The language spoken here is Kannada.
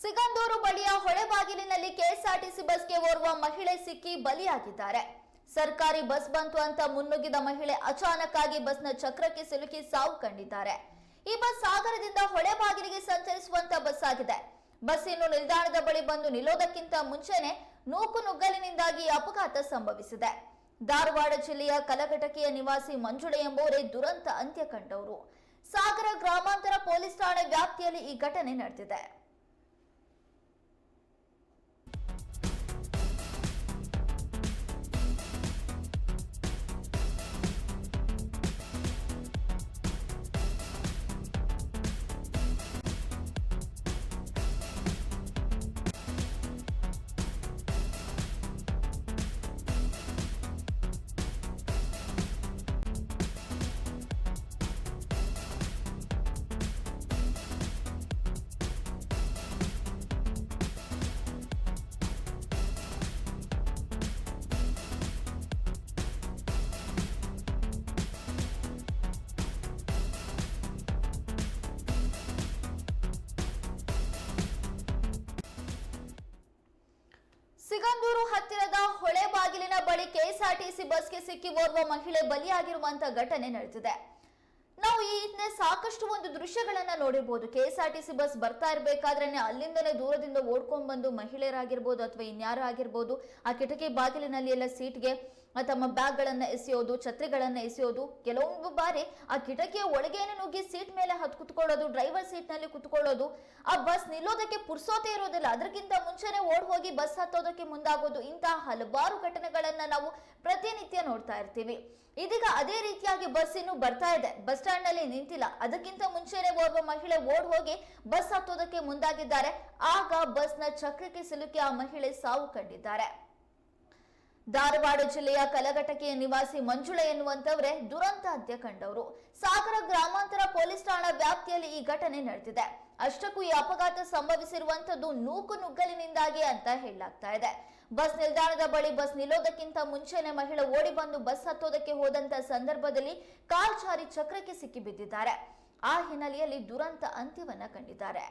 ಸಿಗಂದೂರು ಬಳಿಯ ಹೊಳೆಬಾಗಿಲಿನಲ್ಲಿ ಕೆಎಸ್ಆರ್ಟಿಸಿ ಬಸ್ಗೆ ಓರ್ವ ಮಹಿಳೆ ಸಿಕ್ಕಿ ಬಲಿಯಾಗಿದ್ದಾರೆ. ಸರ್ಕಾರಿ ಬಸ್ ಬಂತು ಅಂತ ಮುನ್ನುಗ್ಗಿದ ಮಹಿಳೆ ಅಚಾನಕ್ ಆಗಿ ಬಸ್ನ ಚಕ್ರಕ್ಕೆ ಸಿಲುಕಿ ಸಾವು ಕಂಡಿದ್ದಾರೆ. ಈ ಬಸ್ ಸಾಗರದಿಂದ ಹೊಳೆಬಾಗಿಲಿಗೆ ಸಂಚರಿಸುವಂತ ಬಸ್ ಆಗಿದೆ. ಬಸ್ ಇನ್ನು ನಿಲ್ದಾಣದ ಬಳಿ ಬಂದು ನಿಲ್ಲೋದಕ್ಕಿಂತ ಮುಂಚೆನೆ ನೂಕುನುಗ್ಗಲಿನಿಂದಾಗಿ ಅಪಘಾತ ಸಂಭವಿಸಿದೆ. ಧಾರವಾಡ ಜಿಲ್ಲೆಯ ಕಲಘಟಕಿಯ ನಿವಾಸಿ ಮಂಜುಳಾ ಎಂಬುವರೇ ದುರಂತ ಅಂತ್ಯ ಕಂಡವರು. ಸಾಗರ ಗ್ರಾಮಾಂತರ ಪೊಲೀಸ್ ಠಾಣೆ ವ್ಯಾಪ್ತಿಯಲ್ಲಿ ಈ ಘಟನೆ ನಡೆದಿದೆ. ಸಿಗಂದೂರು ಹತ್ತಿರದ ಹೊಳೆಬಾಗಿಲಿನ ಬಳಿ ಕೆಎಸ್ಆರ್ಟಿಸಿ ಬಸ್ಗೆ ಸಿಕ್ಕಿ ಓರ್ವ ಮಹಿಳೆ ಬಲಿಯಾಗಿರುವಂತ ಘಟನೆ ನಡೆದಿದೆ. ನಾವು ಈ ಹಿಂದೆ ಸಾಕಷ್ಟು ದೃಶ್ಯಗಳನ್ನ ನೋಡಿರಬಹುದು. ಕೆಎಸ್ಆರ್ಟಿಸಿ ಬಸ್ ಬರ್ತಾ ಇರಬೇಕಾದ್ರೆ ಅಲ್ಲಿಂದನೇ ದೂರದಿಂದ ಓಡ್ಕೊಂಡ್ ಬಂದು ಮಹಿಳೆಯರಾಗಿರ್ಬೋದು ಅಥವಾ ಇನ್ಯಾರು ಆಗಿರ್ಬೋದು ಆ ಕಿಟಕಿ ಬಾಗಿಲಿನಲ್ಲಿ ಎಲ್ಲ ಸೀಟ್ಗೆ ತಮ್ಮ ಬ್ಯಾಗ್ ಗಳನ್ನ ಎಸೆಯೋದು, ಛತ್ರಿಗಳನ್ನ ಎಸೆಯೋದು, ಕೆಲವೊಂದು ಬಾರಿ ಆ ಕಿಟಕಿಯ ಒಳಗೇನೆ ನುಗ್ಗಿ ಸೀಟ್ ಮೇಲೆ ಹತ್ತು ಕುತ್ಕೊಳ್ಳೋದು, ಡ್ರೈವರ್ ಸೀಟ್ ನಲ್ಲಿ ಕುತ್ಕೊಳ್ಳೋದು, ಆ ಬಸ್ ನಿಲ್ಲೋದಕ್ಕೆ ಪುರ್ಸೋತೆ ಇರೋದಿಲ್ಲ, ಅದಕ್ಕಿಂತ ಮುಂಚೆನೆ ಓಡ್ ಹೋಗಿ ಬಸ್ ಹತ್ತೋದಕ್ಕೆ ಮುಂದಾಗೋದು, ಇಂತಹ ಹಲವಾರು ಘಟನೆಗಳನ್ನ ನಾವು ಪ್ರತಿನಿತ್ಯ ನೋಡ್ತಾ ಇರ್ತೀವಿ. ಇದೀಗ ಅದೇ ರೀತಿಯಾಗಿ ಬಸ್ ಇನ್ನು ಬರ್ತಾ ಇದೆ, ಬಸ್ ಸ್ಟ್ಯಾಂಡ್ ನಲ್ಲಿ ನಿಂತಿಲ್ಲ, ಅದಕ್ಕಿಂತ ಮುಂಚೆನೆ ಓರ್ವ ಮಹಿಳೆ ಓಡ್ ಹೋಗಿ ಬಸ್ ಹತ್ತೋದಕ್ಕೆ ಮುಂದಾಗಿದ್ದಾರೆ. ಆಗ ಬಸ್ನ ಚಕ್ರಕ್ಕೆ ಸಿಲುಕಿ ಆ ಮಹಿಳೆ ಸಾವು ಕಂಡಿದ್ದಾರೆ. ಧಾರವಾಡ ಜಿಲ್ಲೆಯ ಕಲಘಟಕಿಯ ನಿವಾಸಿ ಮಂಜುಳಾ ಎನ್ನುವಂತವರೇ ದುರಂತ ಅಂತ್ಯ ಕಂಡವರು. ಸಾಗರ ಗ್ರಾಮಾಂತರ ಪೊಲೀಸ್ ಠಾಣಾ ವ್ಯಾಪ್ತಿಯಲ್ಲಿ ಈ ಘಟನೆ ನಡೆದಿದೆ. ಅಷ್ಟಕ್ಕೂ ಈ ಅಪಘಾತ ಸಂಭವಿಸಿರುವಂತದ್ದು ನೂಕುನುಗ್ಗಲಿನಿಂದಾಗಿ ಅಂತ ಹೇಳಲಾಗ್ತಾ ಇದೆ. ಬಸ್ ನಿಲ್ದಾಣದ ಬಳಿ ಬಸ್ ನಿಲ್ಲೋದಕ್ಕಿಂತ ಮುಂಚೆನೆ ಮಹಿಳೆ ಓಡಿ ಬಂದು ಬಸ್ ಹತ್ತೋದಕ್ಕೆ ಹೋದಂತ ಸಂದರ್ಭದಲ್ಲಿ ಕಾಲ್ಜಾರಿ ಚಕ್ರಕ್ಕೆ ಸಿಕ್ಕಿ ಬಿದ್ದಿದ್ದಾರೆ. ಆ ಹಿನ್ನೆಲೆಯಲ್ಲಿ ದುರಂತ ಅಂತ್ಯವನ್ನ ಕಂಡಿದ್ದಾರೆ.